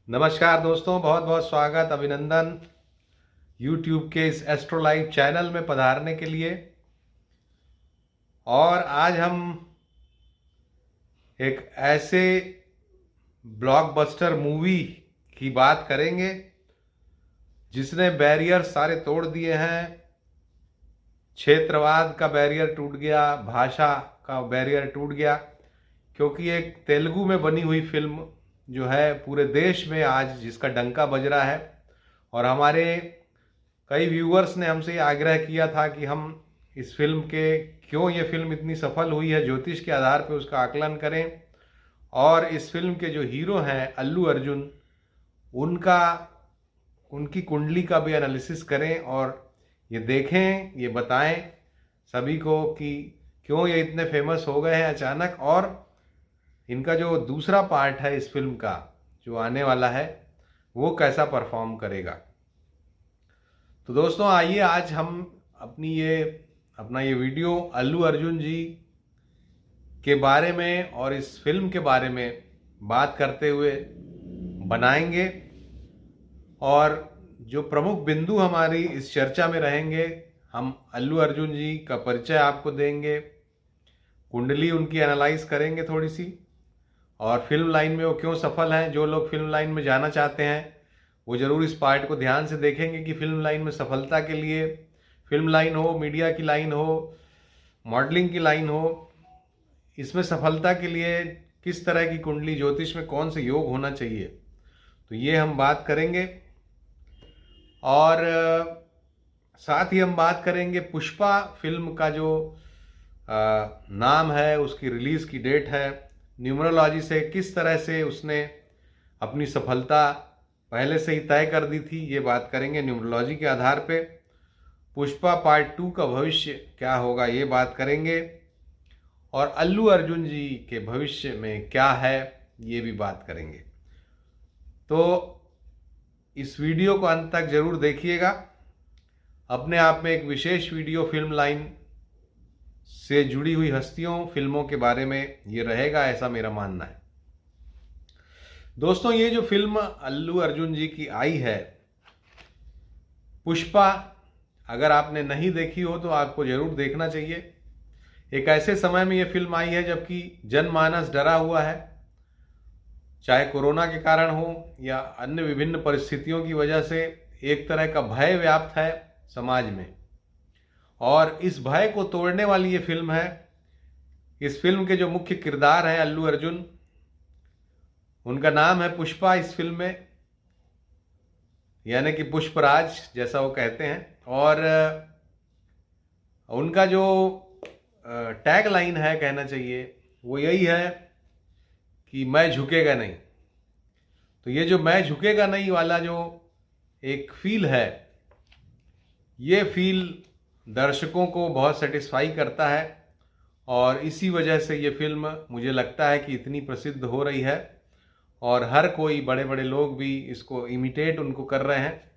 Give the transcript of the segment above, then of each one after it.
नमस्कार दोस्तों, बहुत बहुत स्वागत, अभिनंदन YouTube के इस एस्ट्रो लाइव चैनल में पधारने के लिए। और आज हम एक ऐसे ब्लॉकबस्टर मूवी की बात करेंगे जिसने बैरियर सारे तोड़ दिए हैं। क्षेत्रवाद का बैरियर टूट गया, भाषा का बैरियर टूट गया, क्योंकि एक तेलुगु में बनी हुई फिल्म जो है पूरे देश में आज जिसका डंका बज रहा है। और हमारे कई व्यूअर्स ने हमसे आग्रह किया था कि हम इस फिल्म के क्यों ये फिल्म इतनी सफल हुई है ज्योतिष के आधार पर उसका आकलन करें, और इस फिल्म के जो हीरो हैं अल्लू अर्जुन, उनकी कुंडली का भी एनालिसिस करें और ये देखें, ये बताएं सभी को कि क्यों ये इतने फेमस हो गए हैं अचानक, और इनका जो दूसरा पार्ट है इस फिल्म का जो आने वाला है वो कैसा परफॉर्म करेगा। तो दोस्तों आइए आज हम अपना ये वीडियो अल्लू अर्जुन जी के बारे में और इस फिल्म के बारे में बात करते हुए बनाएंगे। और जो प्रमुख बिंदु हमारी इस चर्चा में रहेंगे, हम अल्लू अर्जुन जी का परिचय आपको देंगे, कुंडली उनकी एनालाइज करेंगे थोड़ी सी, और फिल्म लाइन में वो क्यों सफल हैं। जो लोग फिल्म लाइन में जाना चाहते हैं वो ज़रूर इस पार्ट को ध्यान से देखेंगे कि फिल्म लाइन में सफलता के लिए, फिल्म लाइन हो, मीडिया की लाइन हो, मॉडलिंग की लाइन हो, इसमें सफलता के लिए किस तरह की कुंडली, ज्योतिष में कौन से योग होना चाहिए, तो ये हम बात करेंगे। और साथ ही हम बात करेंगे पुष्पा फिल्म का जो नाम है, उसकी रिलीज़ की डेट है, न्यूमरोलॉजी से किस तरह से उसने अपनी सफलता पहले से ही तय कर दी थी, ये बात करेंगे न्यूमरोलॉजी के आधार पे। पुष्पा पार्ट 2 का भविष्य क्या होगा ये बात करेंगे, और अल्लू अर्जुन जी के भविष्य में क्या है ये भी बात करेंगे। तो इस वीडियो को अंत तक जरूर देखिएगा। अपने आप में एक विशेष वीडियो फिल्म लाइन से जुड़ी हुई हस्तियों, फिल्मों के बारे में ये रहेगा, ऐसा मेरा मानना है। दोस्तों ये जो फिल्म अल्लू अर्जुन जी की आई है पुष्पा, अगर आपने नहीं देखी हो तो आपको जरूर देखना चाहिए। एक ऐसे समय में ये फिल्म आई है जबकि जनमानस डरा हुआ है, चाहे कोरोना के कारण हो या अन्य विभिन्न परिस्थितियों की वजह से एक तरह का भय व्याप्त है समाज में, और इस भय को तोड़ने वाली ये फिल्म है। इस फिल्म के जो मुख्य किरदार हैं अल्लू अर्जुन, उनका नाम है पुष्पा इस फिल्म में, यानी कि पुष्पराज जैसा वो कहते हैं। और उनका जो टैग लाइन है, कहना चाहिए, वो यही है कि मैं झुकेगा नहीं। तो ये जो मैं झुकेगा नहीं वाला जो एक फील है, ये फील दर्शकों को बहुत सेटिस्फाई करता है, और इसी वजह से ये फिल्म मुझे लगता है कि इतनी प्रसिद्ध हो रही है, और हर कोई, बड़े बड़े लोग भी इसको इमिटेट उनको कर रहे हैं।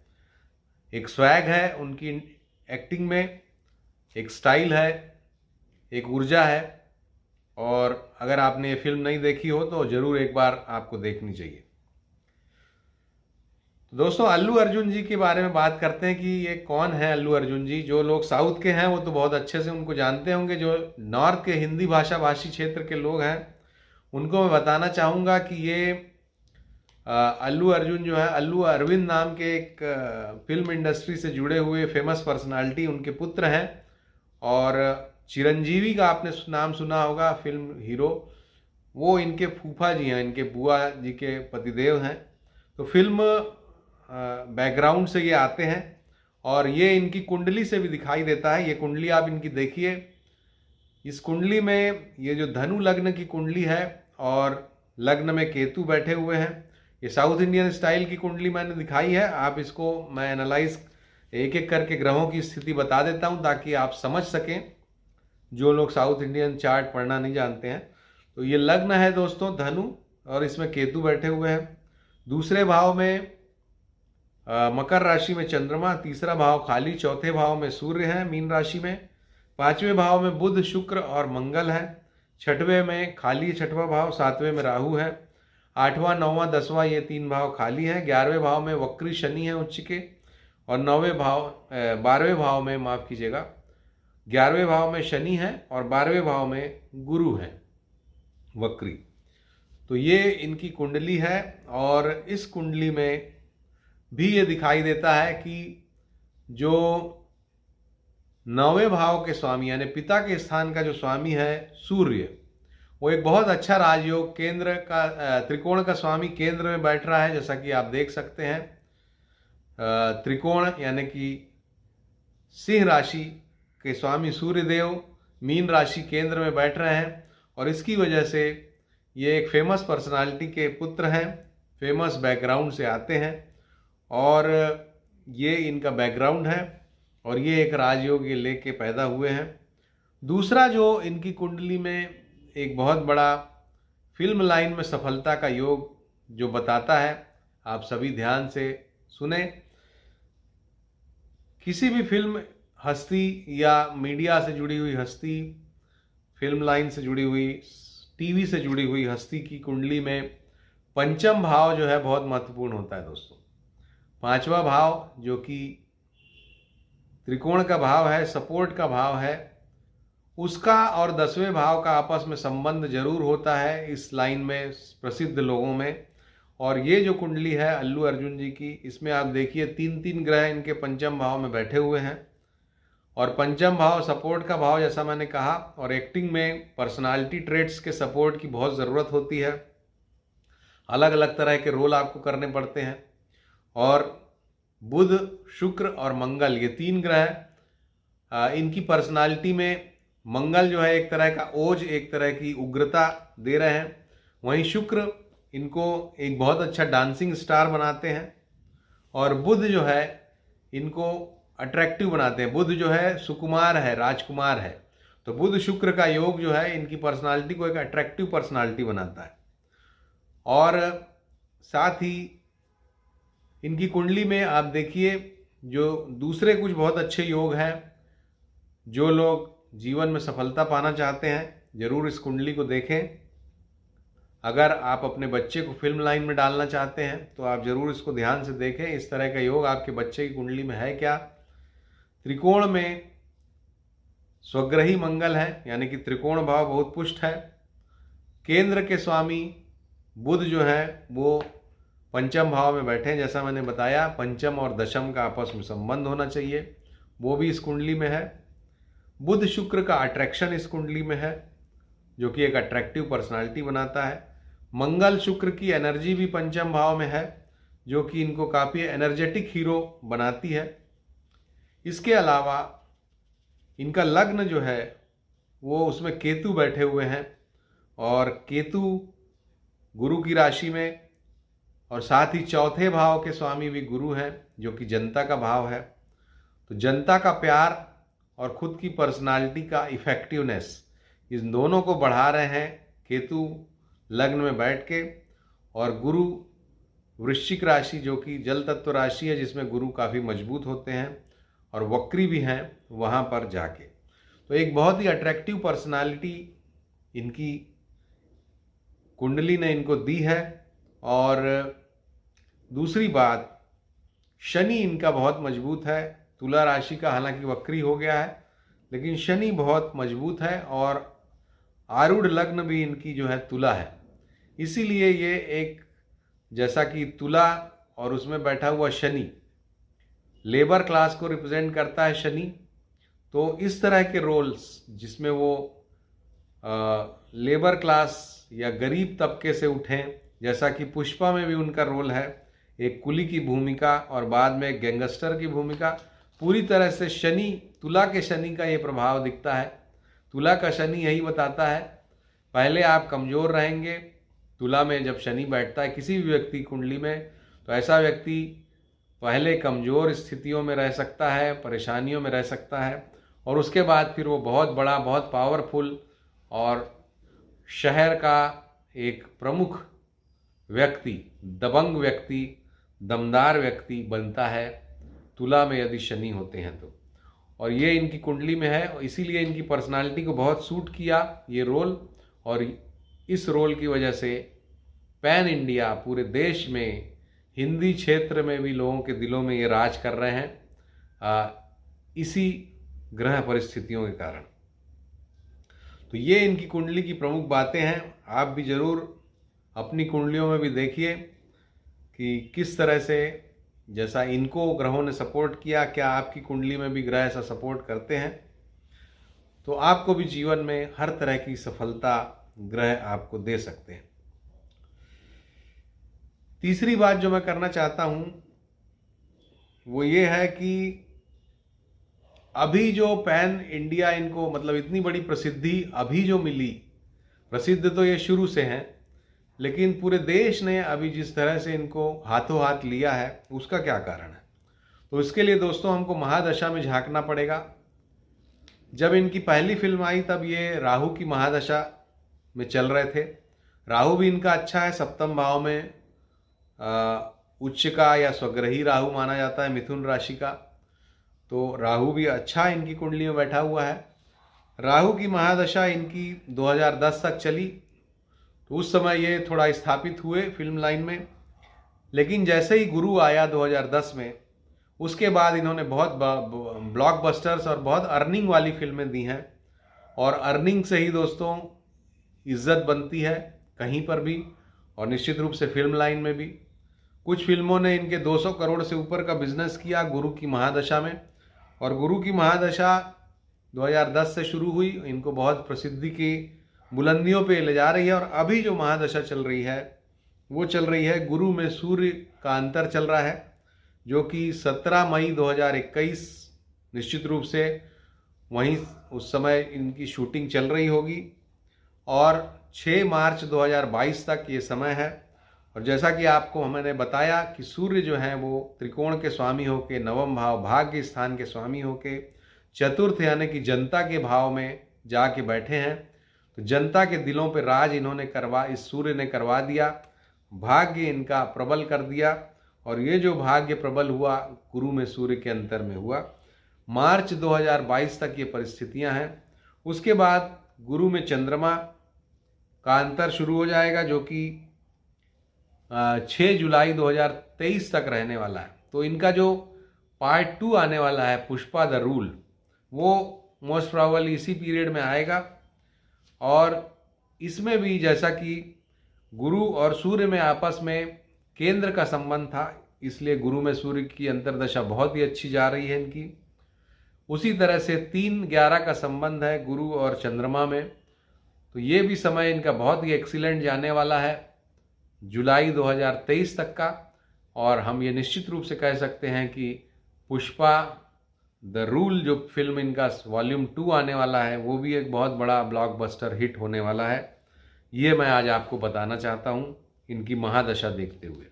एक स्वैग है उनकी एक्टिंग में, एक स्टाइल है, एक ऊर्जा है, और अगर आपने ये फिल्म नहीं देखी हो तो ज़रूर एक बार आपको देखनी चाहिए। तो दोस्तों अल्लू अर्जुन जी के बारे में बात करते हैं कि ये कौन है अल्लू अर्जुन जी। जो लोग साउथ के हैं वो तो बहुत अच्छे से उनको जानते होंगे, जो नॉर्थ के हिंदी भाषा भाषी क्षेत्र के लोग हैं उनको मैं बताना चाहूँगा कि ये अल्लू अर्जुन जो है, अल्लू अरविंद नाम के एक फिल्म इंडस्ट्री से जुड़े हुए फेमस पर्सनालिटी उनके पुत्र हैं। और चिरंजीवी का आपने नाम सुना होगा, फिल्म हीरो, वो इनके फूफा जी हैं, इनके बुआ जी के पतिदेव हैं। तो फिल्म बैकग्राउंड से ये आते हैं, और ये इनकी कुंडली से भी दिखाई देता है। ये कुंडली आप इनकी देखिए, इस कुंडली में ये जो धनु लग्न की कुंडली है और लग्न में केतु बैठे हुए हैं, ये साउथ इंडियन स्टाइल की कुंडली मैंने दिखाई है। आप इसको मैं एनालाइज एक एक करके ग्रहों की स्थिति बता देता हूँ ताकि आप समझ सकें, जो लोग साउथ इंडियन चार्ट पढ़ना नहीं जानते हैं। तो ये लग्न है दोस्तों धनु, और इसमें केतु बैठे हुए हैं। दूसरे भाव में मकर राशि में चंद्रमा, तीसरा भाव खाली, चौथे भाव में सूर्य है मीन राशि में, पांचवें भाव में बुध, शुक्र और मंगल है, छठवें में खाली छठवां भाव, सातवें में राहु है, 8वां 9वां 10वां ये 3 भाव खाली हैं। 11वें भाव में वक्री शनि है उच्च के, और 12वें भाव में, माफ़ कीजिएगा, 11वें भाव में शनि है और 12वें भाव में गुरु है वक्री। तो ये इनकी कुंडली है, और इस कुंडली में भी ये दिखाई देता है कि जो 9वें भाव के स्वामी यानी पिता के स्थान का जो स्वामी है सूर्य, वो एक बहुत अच्छा राजयोग, केंद्र का त्रिकोण का स्वामी केंद्र में बैठ रहा है, जैसा कि आप देख सकते हैं। त्रिकोण यानी कि सिंह राशि के स्वामी सूर्यदेव मीन राशि केंद्र में बैठ रहे हैं, और इसकी वजह से ये एक फेमस पर्सनालिटी के पुत्र हैं, फेमस बैकग्राउंड से आते हैं, और ये इनका बैकग्राउंड है, और ये एक राजयोग ये लेके पैदा हुए हैं। दूसरा जो इनकी कुंडली में एक बहुत बड़ा फिल्म लाइन में सफलता का योग जो बताता है, आप सभी ध्यान से सुने। किसी भी फिल्म हस्ती या मीडिया से जुड़ी हुई हस्ती, फिल्म लाइन से जुड़ी हुई, टीवी से जुड़ी हुई हस्ती की कुंडली में पंचम भाव जो है बहुत महत्वपूर्ण होता है दोस्तों। 5वां भाव जो कि त्रिकोण का भाव है, सपोर्ट का भाव है, उसका और 10वें भाव का आपस में संबंध जरूर होता है इस लाइन में प्रसिद्ध लोगों में। और ये जो कुंडली है अल्लू अर्जुन जी की, इसमें आप देखिए 3 ग्रह इनके पंचम भाव में बैठे हुए हैं, और पंचम भाव सपोर्ट का भाव, जैसा मैंने कहा। और एक्टिंग में पर्सनालिटी ट्रेट्स के सपोर्ट की बहुत ज़रूरत होती है, अलग अलग तरह के रोल आपको करने पड़ते हैं। और बुध, शुक्र और मंगल, ये 3 ग्रह इनकी पर्सनालिटी में, मंगल जो है एक तरह का ओज, एक तरह की उग्रता दे रहे हैं, वहीं शुक्र इनको एक बहुत अच्छा डांसिंग स्टार बनाते हैं, और बुध जो है इनको अट्रैक्टिव बनाते हैं। बुध जो है सुकुमार है, राजकुमार है, तो बुध शुक्र का योग जो है इनकी पर्सनालिटी को एक अट्रैक्टिव पर्सनालिटी बनाता है। और साथ ही इनकी कुंडली में आप देखिए जो दूसरे कुछ बहुत अच्छे योग हैं, जो लोग जीवन में सफलता पाना चाहते हैं ज़रूर इस कुंडली को देखें। अगर आप अपने बच्चे को फिल्म लाइन में डालना चाहते हैं तो आप ज़रूर इसको ध्यान से देखें, इस तरह का योग आपके बच्चे की कुंडली में है क्या। त्रिकोण में स्वग्रही मंगल है, यानी कि त्रिकोण भाव बहुत पुष्ट है। केंद्र के स्वामी बुध जो है वो पंचम भाव में बैठे हैं, जैसा मैंने बताया, पंचम और दशम का आपस में संबंध होना चाहिए, वो भी इस कुंडली में है। बुध शुक्र का अट्रैक्शन इस कुंडली में है, जो कि एक अट्रैक्टिव पर्सनालिटी बनाता है। मंगल शुक्र की एनर्जी भी पंचम भाव में है, जो कि इनको काफ़ी एनर्जेटिक हीरो बनाती है। इसके अलावा इनका लग्न जो है वो उसमें केतु बैठे हुए हैं, और केतु गुरु की राशि में, और साथ ही चौथे भाव के स्वामी भी गुरु हैं, जो कि जनता का भाव है। तो जनता का प्यार और खुद की पर्सनालिटी का इफेक्टिवनेस, इन दोनों को बढ़ा रहे हैं केतु लग्न में बैठ के। और गुरु वृश्चिक राशि, जो कि जल तत्व राशि है, जिसमें गुरु काफ़ी मजबूत होते हैं और वक्री भी हैं वहाँ पर जाके। तो एक बहुत ही अट्रैक्टिव पर्सनालिटी इनकी कुंडली ने इनको दी है। और दूसरी बात, शनि इनका बहुत मजबूत है, तुला राशि का, हालांकि वक्री हो गया है, लेकिन शनि बहुत मजबूत है, और आरूढ़ लग्न भी इनकी जो है तुला है। इसीलिए ये एक, जैसा कि तुला और उसमें बैठा हुआ शनि लेबर क्लास को रिप्रेजेंट करता है शनि, तो इस तरह के रोल्स जिसमें वो लेबर क्लास या गरीब तबके से उठें, जैसा कि पुष्पा में भी उनका रोल है, एक कुली की भूमिका और बाद में एक गैंगस्टर की भूमिका, पूरी तरह से शनि, तुला के शनि का ये प्रभाव दिखता है। तुला का शनि यही बताता है, पहले आप कमज़ोर रहेंगे। तुला में जब शनि बैठता है किसी भी व्यक्ति कुंडली में, तो ऐसा व्यक्ति पहले कमज़ोर स्थितियों में रह सकता है, परेशानियों में रह सकता है, और उसके बाद फिर वो बहुत बड़ा, बहुत पावरफुल और शहर का एक प्रमुख व्यक्ति, दबंग व्यक्ति, दमदार व्यक्ति बनता है, तुला में यदि शनि होते हैं तो। और ये इनकी कुंडली में है, और इसीलिए इनकी पर्सनालिटी को बहुत सूट किया ये रोल, और इस रोल की वजह से पैन इंडिया, पूरे देश में, हिंदी क्षेत्र में भी लोगों के दिलों में ये राज कर रहे हैं इसी ग्रह परिस्थितियों के कारण। तो ये इनकी कुंडली की प्रमुख बातें हैं। आप भी ज़रूर अपनी कुंडलियों में भी देखिए कि किस तरह से, जैसा इनको ग्रहों ने सपोर्ट किया, क्या आपकी कुंडली में भी ग्रह ऐसा सपोर्ट करते हैं, तो आपको भी जीवन में हर तरह की सफलता ग्रह आपको दे सकते हैं। तीसरी बात जो मैं करना चाहता हूं वो ये है कि अभी जो पैन इंडिया इनको, मतलब इतनी बड़ी प्रसिद्धि अभी जो मिली, प्रसिद्ध तो ये शुरू से हैं, लेकिन पूरे देश ने अभी जिस तरह से इनको हाथों हाथ लिया है, उसका क्या कारण है? तो इसके लिए दोस्तों हमको महादशा में झांकना पड़ेगा। जब इनकी पहली फिल्म आई तब ये राहु की महादशा में चल रहे थे। राहु भी इनका अच्छा है, सप्तम भाव में उच्च का या स्वग्रही राहु माना जाता है, मिथुन राशि का। तो राहु भी अच्छा इनकी कुंडली में बैठा हुआ है। राहु की महादशा इनकी 2010 तक चली, तो उस समय ये थोड़ा स्थापित हुए फिल्म लाइन में। लेकिन जैसे ही गुरु आया 2010 में, उसके बाद इन्होंने बहुत ब्लॉकबस्टर्स और बहुत अर्निंग वाली फिल्में दी हैं। और अर्निंग से ही दोस्तों इज्जत बनती है कहीं पर भी, और निश्चित रूप से फिल्म लाइन में भी। कुछ फिल्मों ने इनके 200 करोड़ से ऊपर का बिजनेस किया गुरु की महादशा में। और गुरु की महादशा 2010 से शुरू हुई, इनको बहुत प्रसिद्धि की बुलंदियों पे ले जा रही है। और अभी जो महादशा चल रही है वो चल रही है, गुरु में सूर्य का अंतर चल रहा है, जो कि 17 मई 2021 निश्चित रूप से वहीं उस समय इनकी शूटिंग चल रही होगी, और 6 मार्च 2022 तक ये समय है। और जैसा कि आपको मैंने बताया कि सूर्य जो हैं वो त्रिकोण के स्वामी होके, नवम भाव भाग्य स्थान के स्वामी होके, चतुर्थ यानी कि जनता के भाव में जाके बैठे हैं। तो जनता के दिलों पे राज इन्होंने इस सूर्य ने करवा दिया, भाग्य इनका प्रबल कर दिया। और ये जो भाग्य प्रबल हुआ गुरु में सूर्य के अंतर में हुआ, मार्च 2022 तक ये परिस्थितियां हैं। उसके बाद गुरु में चंद्रमा का अंतर शुरू हो जाएगा, जो कि 6 जुलाई 2023 तक रहने वाला है। तो इनका जो पार्ट 2 आने वाला है, पुष्पा द रूल, वो मोस्ट प्रोबेबली इसी पीरियड में आएगा। और इसमें भी जैसा कि गुरु और सूर्य में आपस में केंद्र का संबंध था, इसलिए गुरु में सूर्य की अंतर्दशा बहुत ही अच्छी जा रही है इनकी। उसी तरह से 3-11 का संबंध है गुरु और चंद्रमा में, तो ये भी समय इनका बहुत ही एक्सीलेंट जाने वाला है, जुलाई 2023 तक का। और हम ये निश्चित रूप से कह सकते हैं कि पुष्पा द रूल जो फिल्म इनका वॉल्यूम 2 आने वाला है, वो भी एक बहुत बड़ा ब्लॉकबस्टर हिट होने वाला है। ये मैं आज आपको बताना चाहता हूँ इनकी महादशा देखते हुए।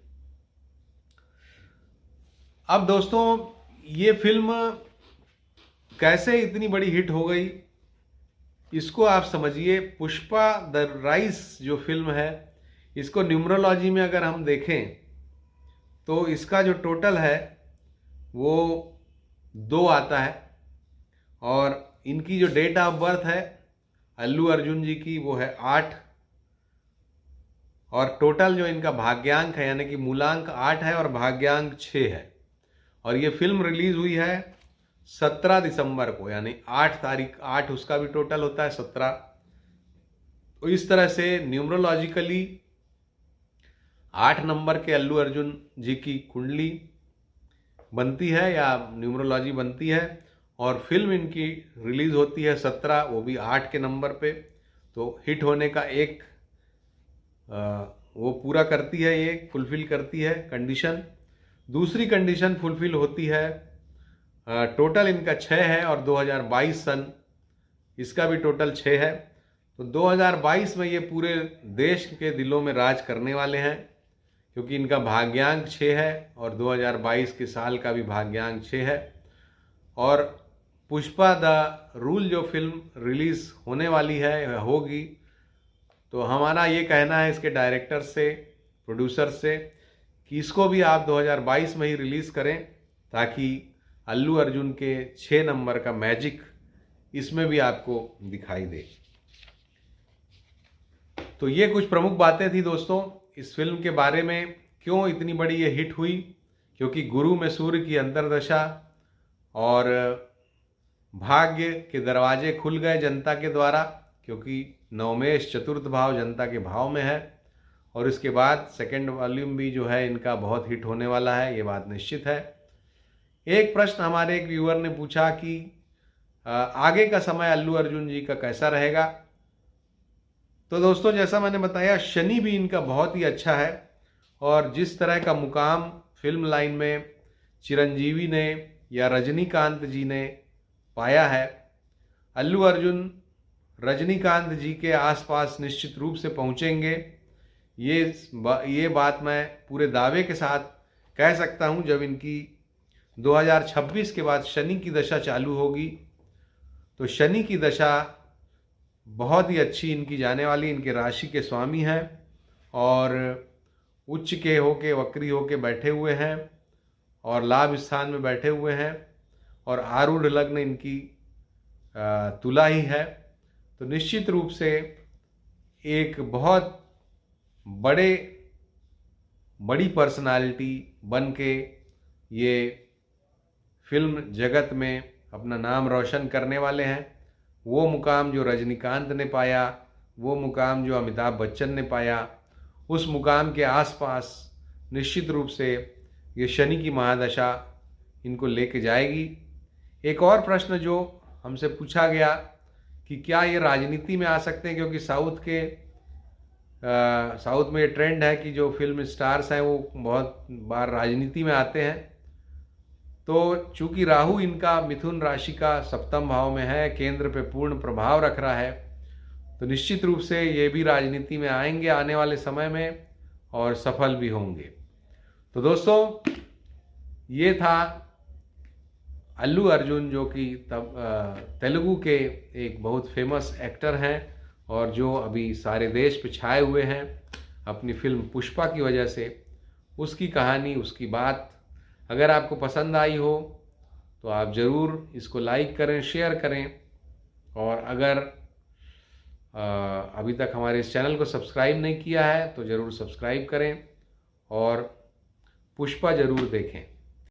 अब दोस्तों ये फिल्म कैसे इतनी बड़ी हिट हो गई, इसको आप समझिए। पुष्पा द राइज जो फिल्म है, इसको न्यूमरोलॉजी में अगर हम देखें तो इसका जो टोटल है वो 2 आता है। और इनकी जो डेट ऑफ बर्थ है अल्लू अर्जुन जी की, वो है 8। और टोटल जो इनका भाग्यांक है, यानी कि मूलांक 8 है और भाग्यांक 6 है। और ये फिल्म रिलीज हुई है 17 दिसंबर को, यानी 8 तारीख, 8 उसका भी टोटल होता है 17। तो इस तरह से न्यूमरोलॉजिकली 8 नंबर के अल्लू अर्जुन जी की कुंडली बनती है या न्यूमरोलॉजी बनती है। और फिल्म इनकी रिलीज होती है 17, वो भी 8 के नंबर पे। तो हिट होने का एक वो पूरा करती है, ये फुलफिल करती है कंडीशन। दूसरी कंडीशन फुलफिल होती है, टोटल इनका 6 है और 2022 सन इसका भी टोटल 6 है। तो 2022 में ये पूरे देश के दिलों में राज करने वाले हैं, क्योंकि इनका भाग्यांक 6 है और 2022 के साल का भी भाग्यांक 6 है। और पुष्पा द रूल जो फिल्म रिलीज़ होने वाली है, होगी, तो हमारा ये कहना है इसके डायरेक्टर से, प्रोड्यूसर से, कि इसको भी आप 2022 में ही रिलीज़ करें, ताकि अल्लू अर्जुन के 6 नंबर का मैजिक इसमें भी आपको दिखाई दे। तो ये कुछ प्रमुख बातें थी दोस्तों इस फिल्म के बारे में क्यों इतनी बड़ी ये हिट हुई, क्योंकि गुरु में सूर्य की अंतर्दशा और भाग्य के दरवाजे खुल गए जनता के द्वारा, क्योंकि नवमेश चतुर्थ भाव जनता के भाव में है। और इसके बाद सेकंड वॉल्यूम भी जो है इनका बहुत हिट होने वाला है, ये बात निश्चित है। एक प्रश्न हमारे एक व्यूअर ने पूछा कि आगे का समय अल्लू अर्जुन जी का कैसा रहेगा। तो दोस्तों, जैसा मैंने बताया, शनि भी इनका बहुत ही अच्छा है और जिस तरह का मुकाम फिल्म लाइन में चिरंजीवी ने या रजनीकांत जी ने पाया है, अल्लू अर्जुन रजनीकांत जी के आसपास निश्चित रूप से पहुंचेंगे। ये बात मैं पूरे दावे के साथ कह सकता हूं। जब इनकी 2026 के बाद शनि की दशा चालू होगी तो शनि की दशा बहुत ही अच्छी इनकी जाने वाली। इनके राशि के स्वामी हैं और उच्च के होके वक्री होके बैठे हुए हैं और लाभ स्थान में बैठे हुए हैं और आरूढ़ लग्न इनकी तुला ही है। तो निश्चित रूप से एक बहुत बड़ी पर्सनालिटी बन के ये फिल्म जगत में अपना नाम रोशन करने वाले हैं। वो मुकाम जो रजनीकांत ने पाया, वो मुकाम जो अमिताभ बच्चन ने पाया, उस मुकाम के आसपास निश्चित रूप से ये शनि की महादशा इनको लेके जाएगी। एक और प्रश्न जो हमसे पूछा गया कि क्या ये राजनीति में आ सकते हैं, क्योंकि साउथ में ये ट्रेंड है कि जो फिल्म स्टार्स हैं वो बहुत बार राजनीति में आते हैं। तो चूंकि राहु इनका मिथुन राशि का सप्तम भाव में है, केंद्र पे पूर्ण प्रभाव रख रहा है, तो निश्चित रूप से ये भी राजनीति में आएंगे आने वाले समय में और सफल भी होंगे। तो दोस्तों, ये था अल्लू अर्जुन, जो कि तेलुगु के एक बहुत फेमस एक्टर हैं और जो अभी सारे देश पे छाए हुए हैं अपनी फिल्म पुष्पा की वजह से। उसकी कहानी, उसकी बात अगर आपको पसंद आई हो तो आप ज़रूर इसको लाइक करें, शेयर करें और अगर अभी तक हमारे इस चैनल को सब्सक्राइब नहीं किया है तो ज़रूर सब्सक्राइब करें और पुष्पा ज़रूर देखें।